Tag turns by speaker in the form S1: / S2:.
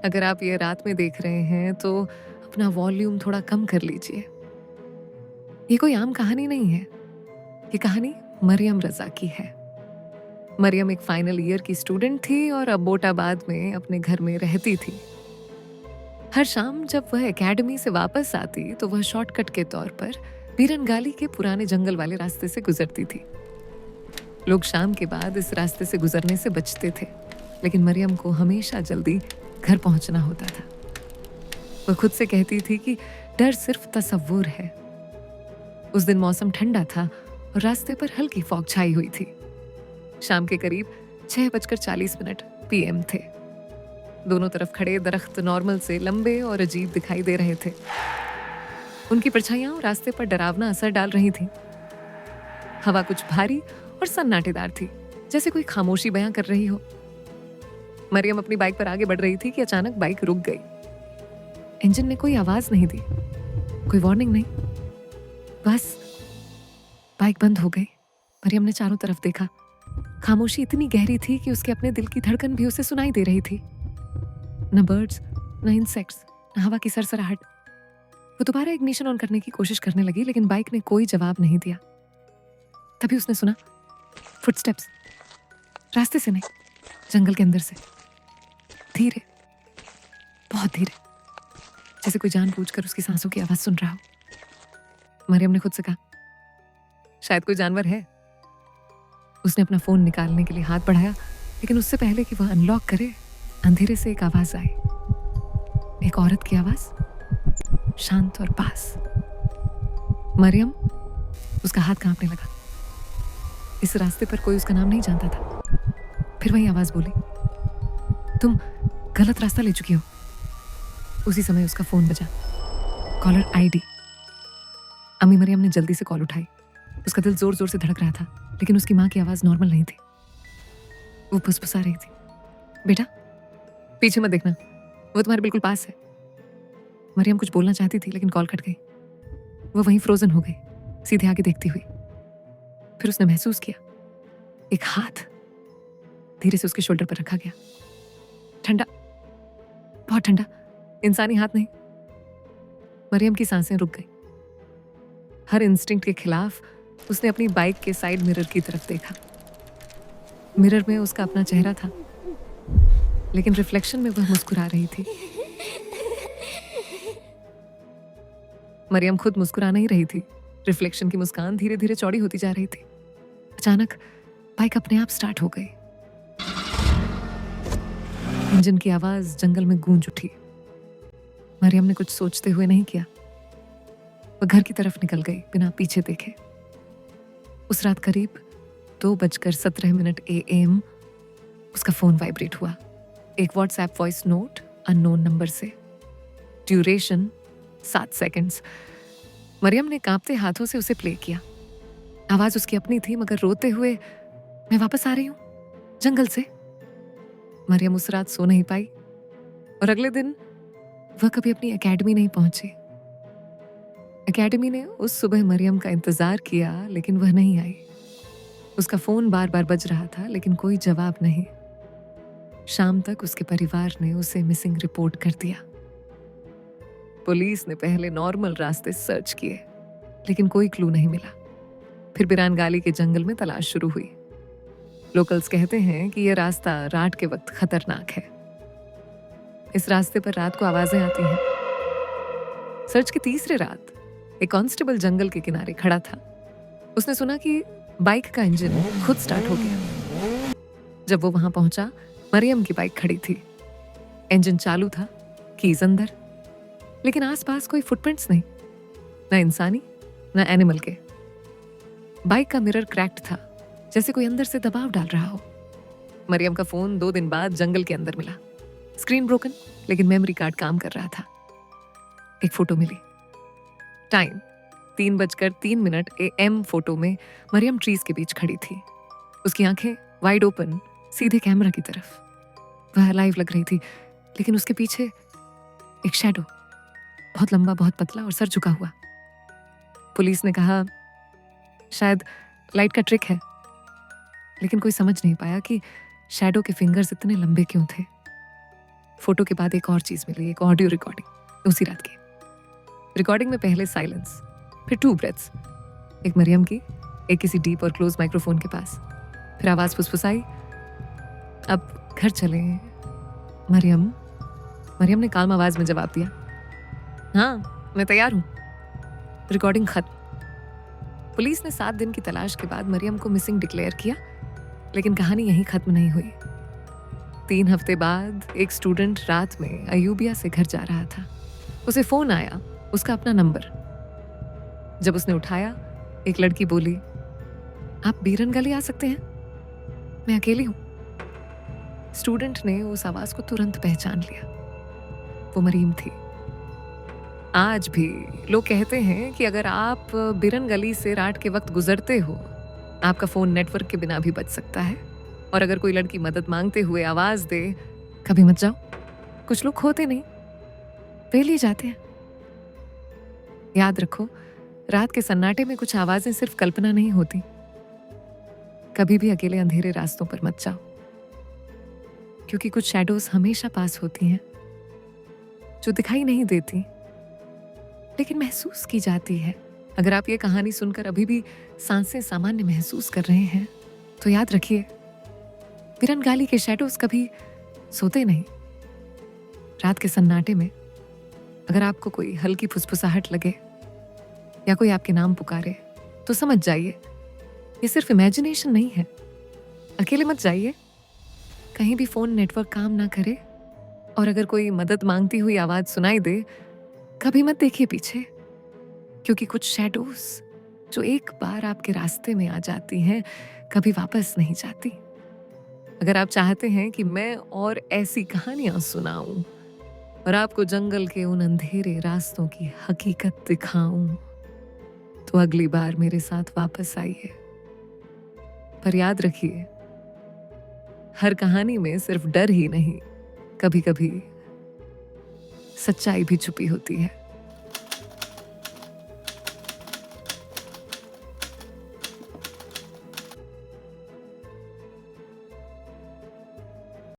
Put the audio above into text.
S1: अगर आप ये रात में देख रहे हैं तो अपना वॉल्यूम थोड़ा कम कर लीजिए। ये कोई आम कहानी नहीं है। ये कहानी मरियम रजा की है। मरियम एक फाइनल ईयर की स्टूडेंट थी और अब्बोटाबाद में अपने घर में रहती थी। हर शाम जब वह एकेडमी से वापस आती तो वह शॉर्टकट के तौर पर बीरनगाली के पुराने जंगल वाले रास्ते से गुजरती थी। लोग शाम के बाद इस रास्ते से गुजरने से बचते थे, लेकिन मरियम को हमेशा जल्दी घर पहुंचना होता था। वह खुद से कहती थी कि डर सिर्फ तसव्वुर है। उस दिन मौसम ठंडा था और रास्ते पर हल्की फॉग छाई हुई थी। शाम के करीब 6:40 PM थे। दोनों तरफ खड़े दरख्त नॉर्मल से लंबे और अजीब दिखाई दे रहे थे। उनकी परछाइयां रास्ते पर डरावना असर डाल रही थीं। हवा कुछ भारी और सन्नाटेदार थी, जैसे कोई खामोशी बयां कर रही हो। मरियम अपनी बाइक पर आगे बढ़ रही थी कि अचानक बाइक रुक गई। इंजन ने कोई आवाज नहीं दी, कोई वार्निंग नहीं। बस बाइक बंद हो गई। मरियम ने चारों तरफ देखा। खामोशी इतनी गहरी थी कि उसके अपने दिल की धड़कन भी उसे सुनाई दे रही थी। न बर्ड्स, न इंसेक्ट्स, न हवा की सरसराहट। वो दोबारा इग्निशन ऑन करने की कोशिश करने लगी, लेकिन बाइक ने कोई जवाब नहीं दिया। तभी उसने सुना फुटस्टेप्स, रास्ते से नहीं, जंगल के अंदर से, धीरे, बहुत धीरे, जैसे कोई जानबूझकर उसकी सांसों की आवाज सुन रहा हो। मरियम ने खुद से कहा, शायद कोई जानवर है। उसने अपना फोन निकालने के लिए हाथ बढ़ाया, लेकिन उससे पहले कि वह अनलॉक करे, अंधेरे से एक आवाज आई। एक औरत की आवाज, शांत और पास। मरियम, उसका हाथ कांपने लगा। इस रास्ते पर कोई उसका नाम नहीं जानता था। फिर वही आवाज बोली, तुम गलत रास्ता ले चुकी हो। उसी समय उसका फोन बजा। Caller ID. अम्मी मरियम ने जल्दी से कॉल उठाई। उसका दिल जोर जोर से धड़क रहा था, लेकिन उसकी माँ की आवाज नॉर्मल नहीं थी। वो फुसफुसा रही थी, बेटा पीछे मत देखना, वो तुम्हारे बिल्कुल पास है। मरियम कुछ बोलना चाहती थी, लेकिन कॉल कट गई। वो वहीं फ्रोजन हो गई, सीधे आगे देखती हुई। फिर उसने महसूस किया एक हाथ धीरे से उसके शोल्डर पर रखा गया। ठंडा, बहुत ठंडा, इंसानी हाथ नहीं। मरियम की सांसें रुक गई। हर इंस्टिंक्ट के खिलाफ उसने अपनी बाइक के साइड मिरर की तरफ देखा। मिरर में उसका अपना चेहरा था, लेकिन रिफ्लेक्शन में वह मुस्कुरा रही थी। मरियम खुद मुस्कुरा नहीं रही थी। रिफ्लेक्शन की मुस्कान धीरे धीरे चौड़ी होती जा रही थी। अचानक बाइक अपने आप स्टार्ट हो गई। इंजन की आवाज जंगल में गूंज उठी। मरियम ने कुछ सोचते हुए नहीं किया। वह घर की तरफ निकल गई बिना पीछे देखे। उस रात करीब 2:17 AM उसका फोन वाइब्रेट हुआ। एक WhatsApp voice note unknown number से। Duration 7 seconds. मरियम ने कांपते हाथों से उसे प्ले किया। आवाज उसकी अपनी थी, मगर रोते हुए, मैं वापस आ रही हूं जंगल से। मरियम उस रात सो नहीं पाई और अगले दिन वह कभी अपनी एकेडमी नहीं पहुंची। एकेडमी ने उस सुबह मरियम का इंतजार किया, लेकिन वह नहीं आई। उसका फोन बार बार बज रहा था, लेकिन कोई जवाब नहीं। शाम तक उसके परिवार ने उसे मिसिंग रिपोर्ट कर दिया। पुलिस ने पहले नॉर्मल रास्ते सर्च किए, लेकिन कोई क्लू नहीं मिला। फिर बिरानगाली के जंगल में तलाश शुरू हुई। लोकल्स कहते हैं कि यह रास्ता रात के वक्त खतरनाक है। इस रास्ते पर रात को आवाजें आती हैं। सर्च की तीसरी रात एक कांस्टेबल जंगल के किनारे खड़ा था। उसने सुना कि बाइक का इंजन खुद स्टार्ट हो गया। जब वो वहां पहुंचा, मरियम की बाइक खड़ी थी। इंजन चालू था, कीज अंदर, लेकिन आसपास कोई फुटप्रिंट्स नहीं, ना इंसानी ना एनिमल के। बाइक का मिरर क्रैक्ड था, जैसे कोई अंदर से दबाव डाल रहा हो। मरियम का फोन 2 दिन बाद जंगल के अंदर मिला। स्क्रीन ब्रोकन, लेकिन मेमोरी कार्ड काम कर रहा था। एक फोटो मिली। Time 3:03 AM। फोटो में मरियम ट्रीज के बीच खड़ी थी। उसकी आंखें वाइड ओपन, सीधे कैमरा की तरफ। वह लाइव लग रही थी, लेकिन उसके पीछे एक शैडो, बहुत लंबा, बहुत पतला और सर झुका हुआ। पुलिस ने कहा शायद लाइट का ट्रिक है, लेकिन कोई समझ नहीं पाया कि शैडो के फिंगर्स इतने लंबे क्यों थे। फोटो के बाद एक और चीज मिली, एक ऑडियो रिकॉर्डिंग उसी रात की। रिकॉर्डिंग में पहले साइलेंस, फिर 2 ब्रेथ्स, एक मरियम की, एक किसी डीप और क्लोज माइक्रोफोन के पास। फिर आवाज फुसफुसाई, अब घर चले मरियम। मरियम ने काल्म आवाज में जवाब दिया, हाँ मैं तैयार हूं। रिकॉर्डिंग खत्म। पुलिस ने 7 दिन की तलाश के बाद मरियम को मिसिंग डिक्लेयर किया, लेकिन कहानी यहीं खत्म नहीं हुई। 3 हफ्ते बाद एक स्टूडेंट रात में अयूबिया से घर जा रहा था। उसे फोन आया, उसका अपना नंबर। जब उसने उठाया, एक लड़की बोली, आप बीरन गली आ सकते हैं, मैं अकेली हूं। स्टूडेंट ने उस आवाज को तुरंत पहचान लिया, वो मरीम थी। आज भी लोग कहते हैं कि अगर आप बिरन गली से रात के वक्त गुजरते हो, आपका फोन नेटवर्क के बिना भी बच सकता है। और अगर कोई लड़की मदद मांगते हुए आवाज दे, कभी मत जाओ। कुछ लोग खोते नहीं, वे लिए जाते हैं। याद रखो, रात के सन्नाटे में कुछ आवाजें सिर्फ कल्पना नहीं होती। कभी भी अकेले अंधेरे रास्तों पर मत जाओ, क्योंकि कुछ शैडोज हमेशा पास होती हैं, जो दिखाई नहीं देती लेकिन महसूस की जाती है। अगर आप ये कहानी सुनकर अभी भी सांसें सामान्य महसूस कर रहे हैं, तो याद रखिए, बिरन गाली के शैडोज कभी सोते नहीं। रात के सन्नाटे में अगर आपको कोई हल्की फुसफुसाहट लगे या कोई आपके नाम पुकारे, तो समझ जाइए ये सिर्फ इमेजिनेशन नहीं है। अकेले मत जाइए, कहीं भी फोन नेटवर्क काम ना करे, और अगर कोई मदद मांगती हुई आवाज सुनाई दे, कभी मत देखिए पीछे, क्योंकि कुछ शैडोज जो एक बार आपके रास्ते में आ जाती हैं, कभी वापस नहीं जाती। अगर आप चाहते हैं कि मैं और ऐसी कहानियां सुनाऊं और आपको जंगल के उन अंधेरे रास्तों की हकीकत दिखाऊं, तो अगली बार मेरे साथ वापस आइए। पर याद रखिए, हर कहानी में सिर्फ डर ही नहीं, कभी कभी सच्चाई भी छुपी होती है।